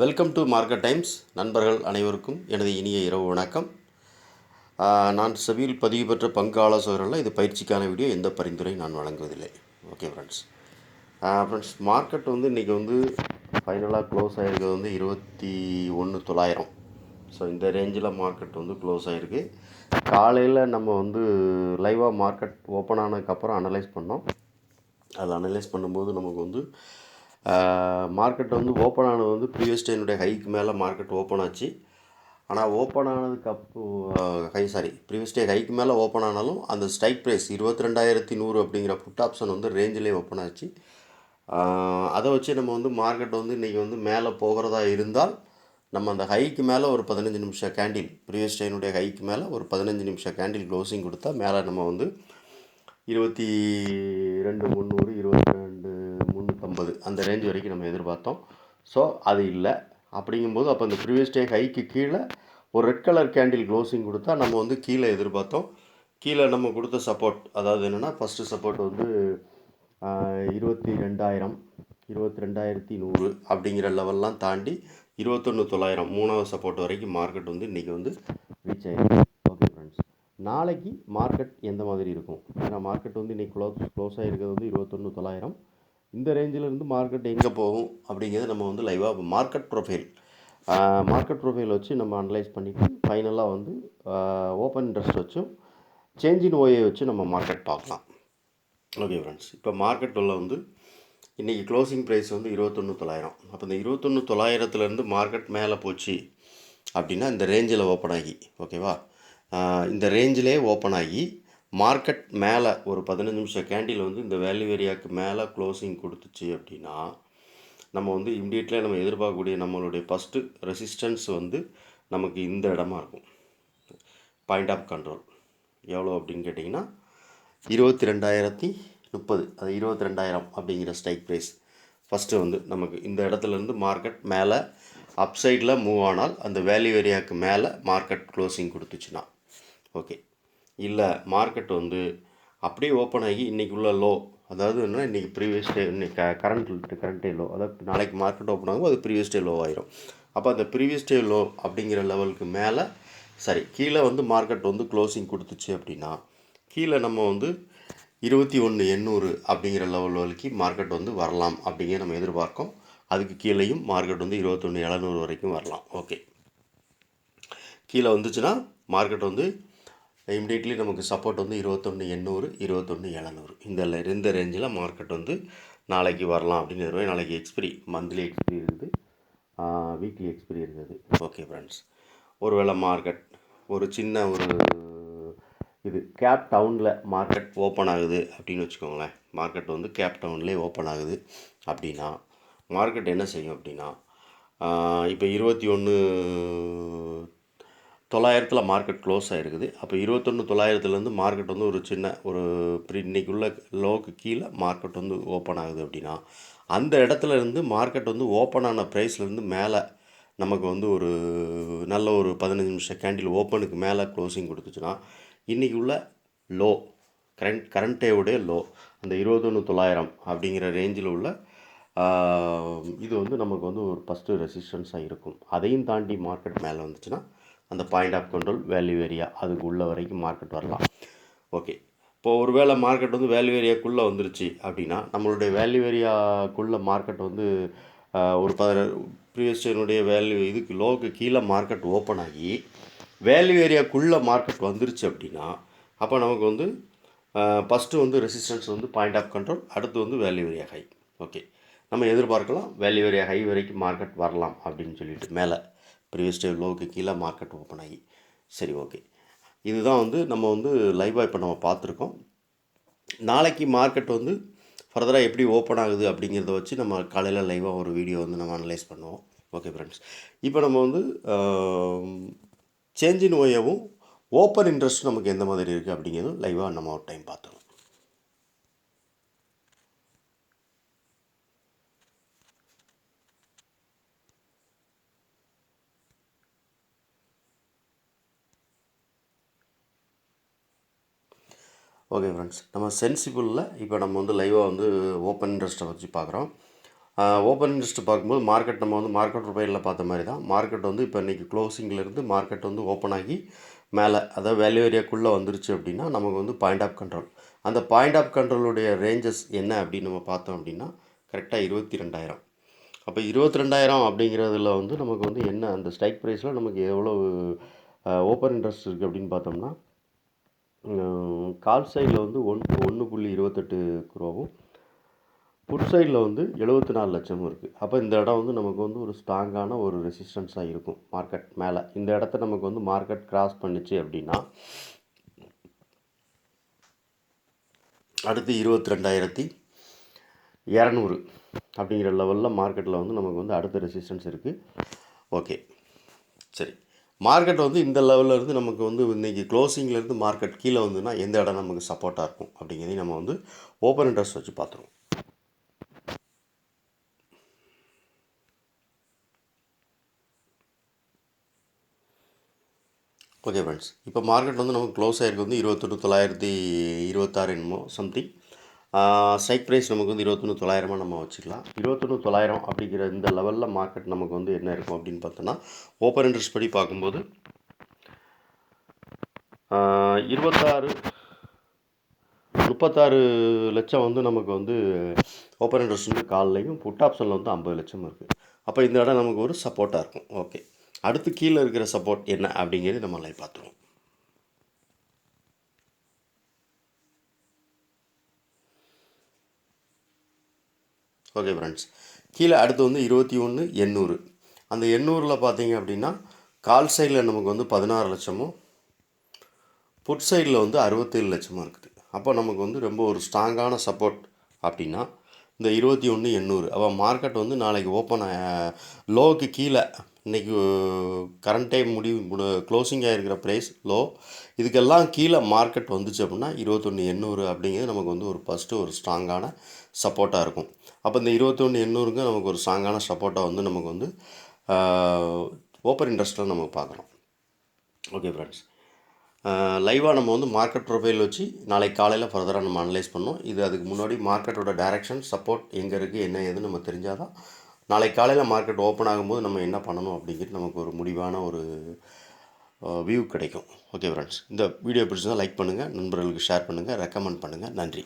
Welcome to market times. நண்பர்கள் அனைவருக்கும் எனது இனிய இரவு வணக்கம். நான் செபியில் பதிவு பெற்ற பங்கு ஆலோசகர்கள். இது பயிற்சிக்கான வீடியோ. எந்த பரிந்துரை நான் வழங்குவதில்லை. Okay friends. மார்க்கெட் இன்றைக்கி ஃபைனலாக க்ளோஸ் ஆகிருக்கிறது 21,900. ஸோ இந்த ரேஞ்சில் மார்க்கெட் க்ளோஸ் ஆகிருக்கு. காலையில் நம்ம லைவாக மார்க்கெட் ஓப்பன் ஆனதுக்கப்புறம் அனலைஸ் பண்ணோம். அதில் அனலைஸ் பண்ணும்போது நமக்கு மார்க்கெட் ஓப்பன் ஆனது ப்ரீவியஸ் டேனுடைய ஹைக்கு மேலே மார்க்கெட் ஓப்பன் ஆச்சு. ஆனால் ஓப்பன் ஆனதுக்கு ப்ரீவியஸ் டே ஹைக்கு மேலே ஓப்பன் ஆனாலும் அந்த ஸ்ட்ரைக் ப்ரைஸ் 22,100 அப்படிங்கிற புட் ஆப்ஷன் ரேஞ்சிலே ஓப்பன் ஆச்சு. அதை வச்சு நம்ம மார்க்கெட் இன்றைக்கி மேலே போகிறதா இருந்தால் நம்ம அந்த ஹைக்கு மேலே ஒரு 15 நிமிஷம் கேண்டில், ப்ரீவியஸ் டேனுடைய ஹைக்கு மேலே ஒரு 15 நிமிஷம் கேண்டில் க்ளோசிங் கொடுத்தா மேலே நம்ம 22,300 22,350 அந்த ரேஞ்ச் வரைக்கும் நம்ம எதிர்பார்த்தோம். ஸோ அது இல்லை. அப்படிங்கும்போது அப்போ இந்த ப்ரீவியஸ் டே ஹைக்கு கீழே ஒரு ரெட் கலர் கேண்டில் க்ளோசிங் கொடுத்தா நம்ம கீழே எதிர்பார்த்தோம். கீழே நம்ம கொடுத்த சப்போர்ட், அதாவது என்னென்னா ஃபஸ்ட்டு சப்போர்ட் 22,000 22,100 அப்படிங்கிற லெவல்லாம் தாண்டி 21,900 மூணாவது சப்போர்ட் வரைக்கும் மார்க்கெட் இன்றைக்கி ரீச் ஆகிருக்கு. ஓகே ஃப்ரெண்ட்ஸ், நாளைக்கு மார்க்கெட் எந்த மாதிரி இருக்கும்? ஏன்னா மார்க்கெட் இன்றைக்கி க்ளோஸ் ஆகிருக்கிறது 21,900. இந்த ரேஞ்சிலிருந்து மார்க்கெட் எங்கே போகும் அப்படிங்கிறது நம்ம லைவாக மார்க்கெட் ப்ரொஃபைல் வச்சு நம்ம அனலைஸ் பண்ணிவிட்டு ஃபைனலாக ஓப்பன் இன்ட்ரெஸ்ட் வச்சும் சேஞ்சின் ஓஏ வச்சு நம்ம மார்க்கெட் பார்க்கலாம். ஓகே ஃப்ரெண்ட்ஸ், இப்போ மார்க்கெட் உள்ள இன்றைக்கி க்ளோசிங் ப்ரைஸ் 21,900. அப்போ இந்த 21,900லேருந்து மார்க்கெட் மேலே போச்சு அப்படின்னா இந்த ரேஞ்சில் ஓப்பன் ஆகி, ஓகேவா, இந்த ரேஞ்சிலே ஓப்பன் ஆகி மார்க்கெட் மேலே ஒரு 15 நிமிஷம் கேண்டில் இந்த வேல்யூ ஏரியாவுக்கு மேலே க்ளோசிங் கொடுத்துச்சு அப்படின்னா நம்ம இம்மிடியேட்லியாக நம்ம எதிர்பார்க்கக்கூடிய நம்மளுடைய ஃபஸ்ட்டு ரெசிஸ்டன்ஸ் நமக்கு இந்த இடமா இருக்கும். பாயிண்ட் ஆஃப் கண்ட்ரோல் எவ்வளோ அப்படின்னு கேட்டிங்கன்னா 22,030, அது 22,000 அப்படிங்கிற ஸ்ட்ரைக் ப்ரைஸ் ஃபஸ்ட்டு நமக்கு இந்த இடத்துலேருந்து மார்க்கெட் மேலே அப்சைடில் மூவ் ஆனால் அந்த வேல்யூ ஏரியாவுக்கு மேலே மார்க்கெட் க்ளோசிங் கொடுத்துச்சுன்னா ஓகே. இல்லை மார்க்கெட் அப்படியே ஓப்பன் ஆகி இன்றைக்கி உள்ள லோ, அதாவது என்ன, இன்றைக்கி ப்ரீவியஸ் டே இன்னைக்கு கரண்ட் டே லோ, அதாவது நாளைக்கு மார்க்கெட் ஓப்பன் ஆகும் அது ப்ரீவியஸ் டே லோ ஆயிரும். அப்போ அந்த ப்ரீவியஸ் டே லோ அப்படிங்கிற லெவலுக்கு மேலே கீழே மார்க்கெட் க்ளோசிங் கொடுத்துச்சு அப்படின்னா கீழே நம்ம 21,800 அப்படிங்கிற லெவல் வரைக்கும் மார்க்கெட் வரலாம் அப்படிங்கிற நம்ம எதிர்பார்க்கோம். அதுக்கு கீழேயும் மார்க்கெட் 21,700 வரைக்கும் வரலாம். ஓகே, கீழே வந்துச்சுன்னா மார்க்கெட் இம்மிடியட்லி நமக்கு சப்போர்ட் 21,800 21,700 இந்த ரேஞ்சில் மார்க்கெட் நாளைக்கு வரலாம் அப்படின்னு நாளைக்கு எக்ஸ்பிரி, மந்த்லி எக்ஸ்பிரி இருக்குது, வீக்லி எக்ஸ்பிரி இருக்குது. ஓகே ஃப்ரெண்ட்ஸ், ஒருவேளை மார்க்கெட் ஒரு சின்ன இது கேப் டவுனில் மார்க்கெட் ஓப்பன் ஆகுது அப்படின்னு வச்சுக்கோங்களேன். மார்க்கெட் கேப் டவுன்லேயே ஓப்பன் ஆகுது அப்படின்னா மார்க்கெட் என்ன செய்யும் அப்படின்னா, இப்போ 21,900 மார்க்கெட் க்ளோஸ் ஆகிருக்குது. அப்போ 21,900 மார்க்கெட் ஒரு சின்ன இன்றைக்குள்ள லோவுக்கு கீழே மார்க்கெட் ஓப்பன் ஆகுது அப்படின்னா அந்த இடத்துல இருந்து மார்க்கெட் ஓப்பன் ஆன ப்ரைஸ்லேருந்து மேலே நமக்கு ஒரு நல்ல ஒரு 15 நிமிஷம் கேண்டில் ஓப்பனுக்கு மேலே க்ளோசிங் கொடுத்துச்சுன்னா இன்றைக்கி உள்ள லோ, கரண்ட் டேவுடைய லோ அந்த 21,900 அப்படிங்கிற ரேஞ்சில் உள்ள இது நமக்கு ஒரு ஃபஸ்ட்டு ரெசிஸ்டன்ஸாக இருக்கும். அதையும் தாண்டி மார்க்கெட் மேலே வந்துச்சுன்னா அந்த point of control value area அதுக்கு உள்ள வரைக்கும் மார்க்கெட் வரலாம். ஓகே, இப்போது ஒரு வேளை மார்க்கெட் வேல்யூ ஏரியாக்குள்ளே வந்துருச்சு அப்படின்னா நம்மளுடைய வேல்யூ ஏரியாக்குள்ளே மார்க்கெட் ஒரு ப்ரீவியஸ் டேனுடைய வேல்யூ இதுக்கு லோவுக்கு கீழே மார்க்கெட் ஓப்பன் ஆகி வேல்யூ ஏரியாக்குள்ளே மார்க்கெட் வந்துருச்சு அப்படின்னா அப்போ நமக்கு first resistance point of control, அடுத்து வேல்யூ ஏரியா ஹை. ஓகே, நம்ம எதிர்பார்க்கலாம் வேல்யூ ஏரியா ஹை வரைக்கும் மார்க்கெட் வரலாம் அப்படின்னு சொல்லிட்டு மேலே ப்ரீவியஸ் டே லோவுக்கு கீழே மார்க்கெட் ஓப்பன் ஆகி. சரி, ஓகே, இதுதான் நம்ம லைவாக இப்போ நம்ம பார்த்துருக்கோம். நாளைக்கு மார்க்கெட் ஃபர்தராக எப்படி ஓப்பன் ஆகுது அப்படிங்கிறத வச்சு நம்ம காலையில் லைவாக ஒரு வீடியோ நம்ம அனலைஸ் பண்ணுவோம். ஓகே ஃப்ரெண்ட்ஸ், இப்போ நம்ம சேஞ்சின் ஓயவும் ஓப்பன் இன்ட்ரெஸ்ட் நமக்கு எந்த மாதிரி இருக்குது அப்படிங்கிறதும் லைவாக நம்ம ஒரு டைம் பார்த்துருவோம். ஓகே ஃப்ரெண்ட்ஸ், நம்ம சென்சிபிளில் இப்போ நம்ம லைவாக ஓப்பன் இன்ட்ரெஸ்ட்டை வச்சு பார்க்குறோம். ஓப்பன் இன்ட்ரெஸ்ட் பார்க்கும்போது மார்க்கெட் நம்ம வந்து மார்க்கெட் ப்ரொஃபைலில் பார்த்த மாதிரி தான் மார்க்கெட் வந்து இப்போ இன்றைக்கி க்ளோசிங்கிலேருந்து மார்க்கெட் வந்து ஓப்பன் ஆகி மேலே அதாவது வேல்யூ ஏரியாக்குள்ளே வந்துருச்சு அப்படின்னா நமக்கு வந்து பாயிண்ட் ஆஃப் கண்ட்ரோல். அந்த பாயிண்ட் ஆஃப் கண்ட்ரோலுடைய ரேஞ்சஸ் என்ன அப்படின்னு நம்ம பார்த்தோம் அப்படின்னா கரெக்டாக 22,000. அப்போ 22,000 அப்படிங்கிறதுல வந்து நமக்கு வந்து என்ன அந்த ஸ்ட்ரைக் ப்ரைஸில் நமக்கு எவ்வளோ ஓப்பன் இன்ட்ரெஸ்ட் இருக்குது அப்படின்னு பார்த்தோம்னா கால் சைடில் வந்து 1.28 crore புட் சைடில் வந்து 74 லட்சமும் இருக்குது. அப்போ இந்த இடம் வந்து நமக்கு வந்து ஒரு ஸ்ட்ராங்கான ஒரு ரெசிஸ்டன்ஸாக இருக்கும் மார்க்கெட் மேலே. இந்த இடத்த நமக்கு வந்து மார்க்கெட் கிராஸ் பண்ணிச்சு அப்படின்னா அடுத்து 22,200 அப்படிங்கிற லெவலில் மார்க்கெட்டில் வந்து நமக்கு வந்து அடுத்த ரெசிஸ்டன்ஸ் இருக்குது. ஓகே, சரி. மார்க்கெட் வந்து இந்த லெவலில் இருந்து நமக்கு வந்து இன்றைக்கி க்ளோசிங்லேருந்து மார்க்கெட் கீழே வந்துன்னா எந்த இடம் நமக்கு சப்போர்ட்டாக இருக்கும் அப்படிங்கிறதையும் நம்ம வந்து ஓப்பன் இன்ட்ரெஸ்ட் வச்சு பார்த்துருவோம். ஓகே ஃப்ரெண்ட்ஸ், இப்போ மார்க்கெட் வந்து நமக்கு க்ளோஸ் ஆகிருக்கு வந்து 21,926 என்னமோ சம்திங். ஸ்ட்ரைக் ப்ரைஸ் நமக்கு வந்து 21,900 நம்ம வச்சுக்கலாம். 21,900 அப்படிங்கிற இந்த லெவலில் மார்க்கெட் நமக்கு வந்து என்ன இருக்கும் அப்படின்னு பார்த்தோன்னா ஓப்பன் இன்ட்ரெஸ்ட் படி பார்க்கும்போது 36 லட்சம் வந்து நமக்கு வந்து ஓப்பன் இன்ட்ரெஸ்ட் வந்து கால்லையும் புட் ஆப்ஷனில் வந்து 50 லட்சம் இருக்குது. அப்போ இந்த இடம் நமக்கு ஒரு சப்போர்ட்டாக இருக்கும். ஓகே, அடுத்து கீழே இருக்கிற சப்போர்ட் என்ன அப்படிங்கிறது நம்ம லைவ் பார்த்துருவோம். ஓகே ஃப்ரெண்ட்ஸ், கீழே அடுத்து வந்து 21,800. அந்த 800 பார்த்தீங்க அப்படின்னா கால் சைடில் நமக்கு வந்து 16 லட்சமும் புட் சைடில் வந்து 67 லட்சமும் இருக்குது. அப்போ நமக்கு வந்து ரொம்ப ஒரு ஸ்ட்ராங்கான சப்போர்ட் அப்படின்னா இந்த 21,800. அப்போ மார்க்கெட் வந்து நாளைக்கு ஓப்பன் லோவுக்கு கீழே இன்றைக்கி கரண்ட் டைம் க்ளோசிங் ஆகிருக்கிற ப்ரைஸ் லோ இதுக்கெல்லாம் கீழே மார்க்கெட் வந்துச்சு அப்படின்னா 21,800 அப்படிங்கிறது நமக்கு வந்து ஒரு ஃபஸ்ட்டு ஒரு ஸ்ட்ராங்கான சப்போர்ட்டாக இருக்கும். அப்போ இந்த 21,800ங்க நமக்கு ஒரு ஸ்ட்ராங்கான சப்போர்ட்டாக வந்து நமக்கு வந்து ஓப்பன் இன்ட்ரெஸ்ட்டில் நம்ம பார்க்குறோம். ஓகே ஃப்ரெண்ட்ஸ், லைவாக நம்ம வந்து மார்க்கெட் ப்ரொஃபைல் வச்சு நாளைக்கு காலையில் ஃபர்தராக நம்ம அனலைஸ் பண்ணோம். இது அதுக்கு முன்னாடி மார்க்கெட்டோட டைரக்ஷன் சப்போர்ட் எங்கே இருக்குது என்ன ஏதுன்னு நம்ம தெரிஞ்சால் தான் நாளைக்கு காலையில் மார்க்கெட் ஓப்பன் ஆகும்போது நம்ம என்ன பண்ணணும் அப்படிங்கிறது நமக்கு ஒரு முடிவான ஒரு வியூ கிடைக்கும். ஓகே ஃப்ரெண்ட்ஸ், இந்த வீடியோ பிடிச்சிருந்தால் லைக் பண்ணுங்கள், நண்பர்களுக்கு ஷேர் பண்ணுங்கள், ரெக்கமெண்ட் பண்ணுங்கள். நன்றி.